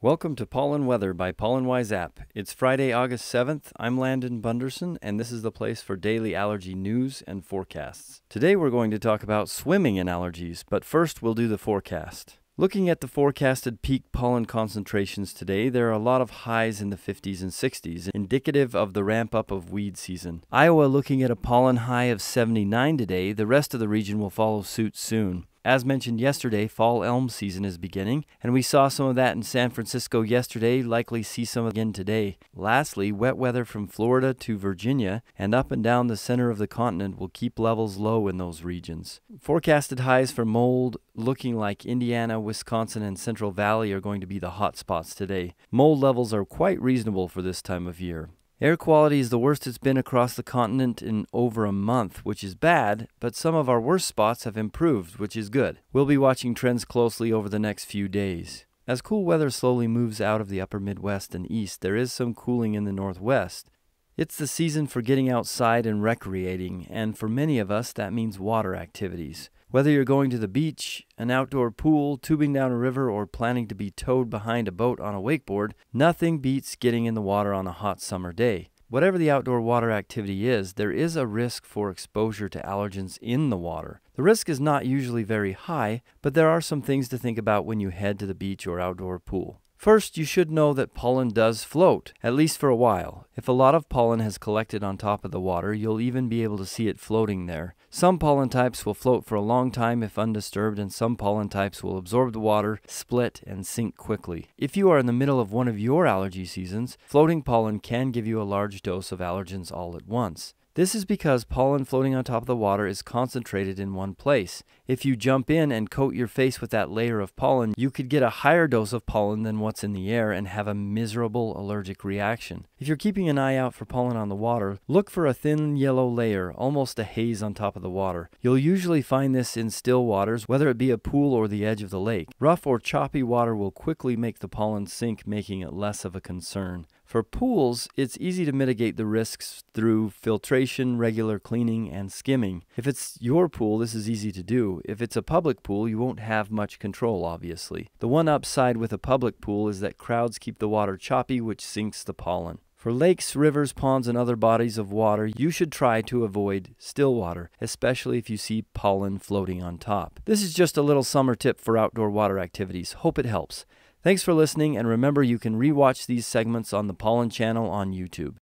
Welcome to Pollen Weather by Pollen Wise App. It's Friday, August 7th. I'm Landon Bunderson, and this is the place for daily allergy news and forecasts. Today we're going to talk about swimming in allergies, but first we'll do the forecast. Looking at the forecasted peak pollen concentrations today, there are a lot of highs in the 50s and 60s, indicative of the ramp-up of weed season. Iowa looking at a pollen high of 79 today. The rest of the region will follow suit soon. As mentioned yesterday, fall elm season is beginning, and we saw some of that in San Francisco yesterday, likely see some again today. Lastly, wet weather from Florida to Virginia and up and down the center of the continent will keep levels low in those regions. Forecasted highs for mold looking like Indiana, Wisconsin, and Central Valley are going to be the hot spots today. Mold levels are quite reasonable for this time of year. Air quality is the worst it's been across the continent in over a month, which is bad, but some of our worst spots have improved, which is good. We'll be watching trends closely over the next few days. As cool weather slowly moves out of the upper Midwest and East, there is some cooling in the Northwest. It's the season for getting outside and recreating, and for many of us that means water activities. Whether you're going to the beach, an outdoor pool, tubing down a river, or planning to be towed behind a boat on a wakeboard, nothing beats getting in the water on a hot summer day. Whatever the outdoor water activity is, there is a risk for exposure to allergens in the water. The risk is not usually very high, but there are some things to think about when you head to the beach or outdoor pool. First, you should know that pollen does float, at least for a while. If a lot of pollen has collected on top of the water, you'll even be able to see it floating there. Some pollen types will float for a long time if undisturbed, and some pollen types will absorb the water, split, and sink quickly. If you are in the middle of one of your allergy seasons, floating pollen can give you a large dose of allergens all at once. This is because pollen floating on top of the water is concentrated in one place. If you jump in and coat your face with that layer of pollen, you could get a higher dose of pollen than what's in the air and have a miserable allergic reaction. If you're keeping an eye out for pollen on the water, look for a thin yellow layer, almost a haze on top of the water. You'll usually find this in still waters, whether it be a pool or the edge of the lake. Rough or choppy water will quickly make the pollen sink, making it less of a concern. For pools, it's easy to mitigate the risks through filtration, regular cleaning, and skimming. If it's your pool, this is easy to do. If it's a public pool, you won't have much control, obviously. The one upside with a public pool is that crowds keep the water choppy, which sinks the pollen. For lakes, rivers, ponds, and other bodies of water, you should try to avoid still water, especially if you see pollen floating on top. This is just a little summer tip for outdoor water activities. Hope it helps. Thanks for listening, and remember you can rewatch these segments on the Pollen Channel on YouTube.